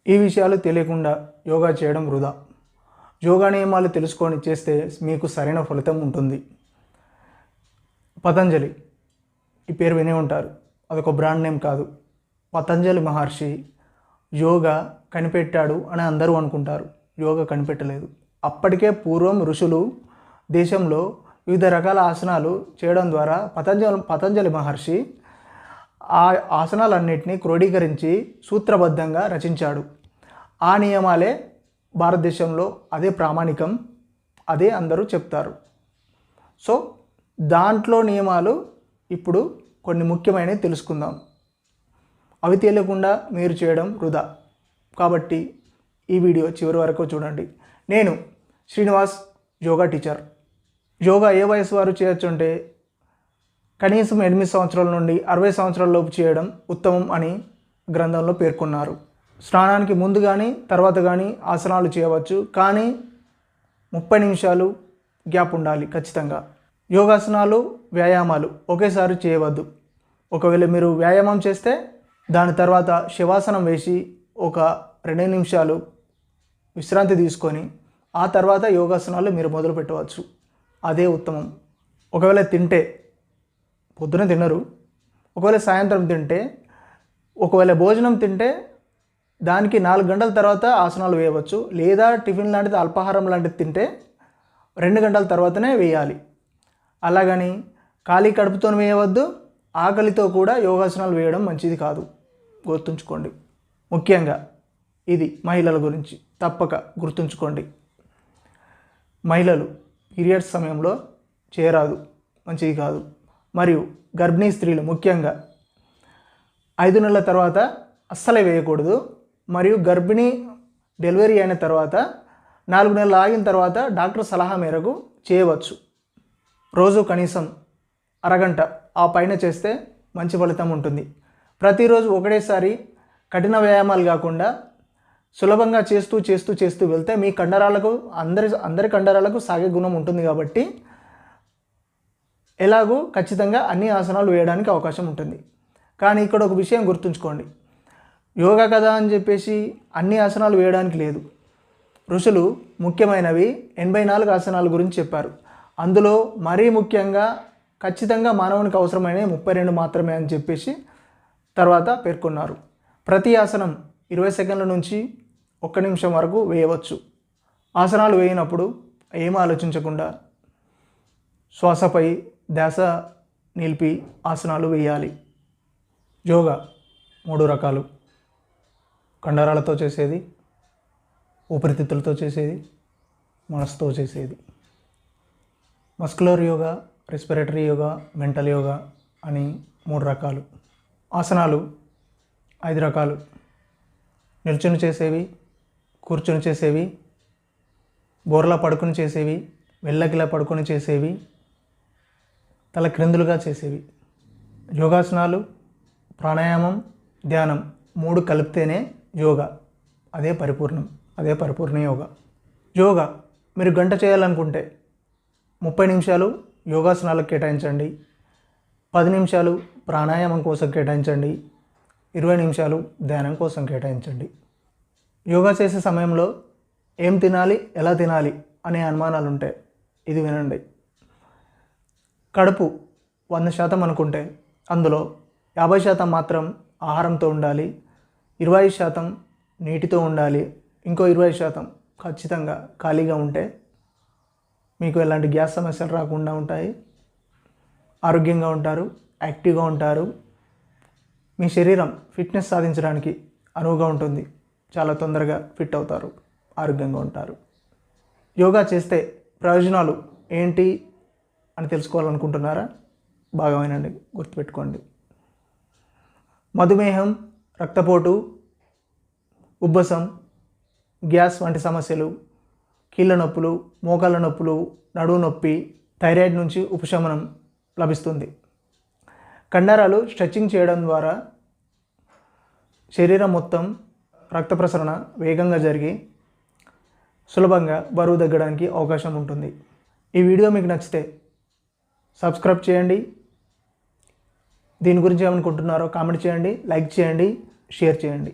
ఈ విషయాలు తెలియకుండా యోగా చేయడం వృధా. యోగా నియమాలు తెలుసుకొని చేస్తే మీకు సరైన ఫలితం ఉంటుంది. పతంజలి, ఈ పేరు వినే ఉంటారు, అదొక బ్రాండ్ నేమ్ కాదు. పతంజలి మహర్షి యోగా కనిపెట్టాడు అని అందరూ అనుకుంటారు. యోగా కనిపెట్టలేదు. అప్పటికే పూర్వం ఋషులు దేశంలో వివిధ రకాల ఆసనాలు చేయడం ద్వారా పతంజలి మహర్షి ఆ ఆసనాలన్నింటినీ క్రోడీకరించి సూత్రబద్ధంగా రచించాడు. ఆ నియమాలే భారతదేశంలో అదే ప్రామాణికం, అదే అందరూ చెప్తారు. సో దాంట్లో నియమాలు ఇప్పుడు కొన్ని ముఖ్యమైనవి తెలుసుకుందాం. అవి తెలియకుండా మీరు చేయడం వృధా. కాబట్టి ఈ వీడియో చివరి వరకు చూడండి. నేను శ్రీనివాస్, యోగా టీచర్. యోగా ఏ వయసు వారు చేయొచ్చు అంటే కనీసం 8 సంవత్సరాల నుండి 60 సంవత్సరాల లోపు చేయడం ఉత్తమం అని గ్రంథంలో పేర్కొన్నారు. స్నానానికి ముందు కానీ తర్వాత కానీ ఆసనాలు చేయవచ్చు, కానీ 30 నిమిషాలు గ్యాప్ ఉండాలి ఖచ్చితంగా. యోగాసనాలు, వ్యాయామాలు ఒకేసారి చేయవద్దు. ఒకవేళ మీరు వ్యాయామం చేస్తే దాని తర్వాత శవాసనం వేసి ఒక 2 నిమిషాలు విశ్రాంతి తీసుకొని ఆ తర్వాత యోగాసనాలు మీరు మొదలు పెట్టవచ్చు. అదే ఉత్తమం. ఒకవేళ తింటే పొద్దున తినరు, ఒకవేళ సాయంత్రం తింటే, ఒకవేళ భోజనం తింటే దానికి 4 గంటల తర్వాత ఆసనాలు వేయవచ్చు. లేదా టిఫిన్ లాంటిది, అల్పాహారం లాంటిది తింటే 2 గంటల తర్వాతనే వేయాలి. అలాగని ఖాళీ కడుపుతో వేయవద్దు. ఆకలితో కూడా యోగాసనాలు వేయడం మంచిది కాదు, గుర్తుంచుకోండి. ముఖ్యంగా ఇది మహిళల గురించి తప్పక గుర్తుంచుకోండి. మహిళలు పీరియడ్స్ సమయంలో చేయరాదు, మంచిది కాదు. మరియు గర్భిణీ స్త్రీలు ముఖ్యంగా 5 నెలల తర్వాత అస్సలే వేయకూడదు. మరియు గర్భిణీ డెలివరీ అయిన తర్వాత 4 నెలలు ఆగిన తర్వాత డాక్టర్ సలహా మేరకు చేయవచ్చు. రోజు కనీసం అరగంట ఆ పైన చేస్తే మంచి ఫలితం ఉంటుంది. ప్రతిరోజు ఒకటేసారి కఠిన వ్యాయామాలు కాకుండా సులభంగా చేస్తూ చేస్తూ చేస్తూ వెళ్తే మీ కండరాలకు అందరి కండరాలకు సాగే గుణం ఉంటుంది. కాబట్టి ఎలాగూ ఖచ్చితంగా అన్ని ఆసనాలు వేయడానికి అవకాశం ఉంటుంది. కానీ ఇక్కడ ఒక విషయం గుర్తుంచుకోండి, యోగా కదా అని చెప్పేసి అన్ని ఆసనాలు వేయడానికి లేదు. ఋషులు ముఖ్యమైనవి 84 ఆసనాల గురించి చెప్పారు. అందులో మరీ ముఖ్యంగా ఖచ్చితంగా మానవునికి అవసరమైనవి 32 మాత్రమే అని చెప్పేసి తర్వాత పేర్కొన్నారు. ప్రతి ఆసనం 20 సెకండ్ల నుంచి 1 నిమిషం వరకు వేయవచ్చు. ఆసనాలు వేయినప్పుడు ఏం ఆలోచించకుండా శ్వాసపై ధ్యాస నిలిపి ఆసనాలు వేయాలి. యోగా 3 రకాలు: కండరాలతో చేసేది, ఊపిరితిత్తులతో చేసేది, మనసుతో చేసేది. Muscular yoga, respiratory yoga, mental yoga అని 3 రకాలు. ఆసనాలు 5 రకాలు: నిల్చుని చేసేవి, కూర్చుని చేసేవి, బోర్లా పడుకుని చేసేవి, వెళ్ళకిలా పడుకొని చేసేవి, తల క్రిందులుగా చేసేవి. యోగాసనాలు, ప్రాణాయామం, ధ్యానం 3 కలిపితేనే యోగా. అదే పరిపూర్ణ యోగా. యోగా మీరు గంట చేయాలనుకుంటే 30 నిమిషాలు యోగాసనాలకు కేటాయించండి, 10 నిమిషాలు ప్రాణాయామం కోసం కేటాయించండి, 20 నిమిషాలు ధ్యానం కోసం కేటాయించండి. యోగా చేసే సమయంలో ఏం తినాలి, ఎలా తినాలి అనే అనుమానాలు ఉంటాయి. ఇది వినండి. కడుపు 100% అనుకుంటే అందులో 50% మాత్రం ఆహారంతో ఉండాలి, 20% నీటితో ఉండాలి, ఇంకో 20% ఖచ్చితంగా ఖాళీగా ఉంటే మీకు ఎలాంటి గ్యాస్ సమస్యలు రాకుండా ఉంటాయి. ఆరోగ్యంగా ఉంటారు, యాక్టివ్గా ఉంటారు. మీ శరీరం ఫిట్నెస్ సాధించడానికి అనువుగా ఉంటుంది. చాలా తొందరగా ఫిట్ అవుతారు, ఆరోగ్యంగా ఉంటారు. యోగా చేస్తే ప్రయోజనాలు ఏంటి అని తెలుసుకోవాలనుకుంటున్నారా? బాగా వినండి, గుర్తుపెట్టుకోండి. మధుమేహం, రక్తపోటు, ఉబ్బసం, గ్యాస్ వంటి సమస్యలు, కీళ్ళ నొప్పులు, మోకాళ్ళ నొప్పులు, నడుము నొప్పి, థైరాయిడ్ నుంచి ఉపశమనం లభిస్తుంది. కండరాలు స్ట్రెచ్చింగ్ చేయడం ద్వారా శరీరం మొత్తం రక్త ప్రసరణ వేగంగా జరిగి సులభంగా బరువు తగ్గడానికి అవకాశం ఉంటుంది. ఈ వీడియో మీకు నచ్చితే సబ్స్క్రైబ్ చేయండి. దీని గురించి ఏమనుకుంటున్నారో కామెంట్ చేయండి, లైక్ చేయండి, షేర్ చేయండి.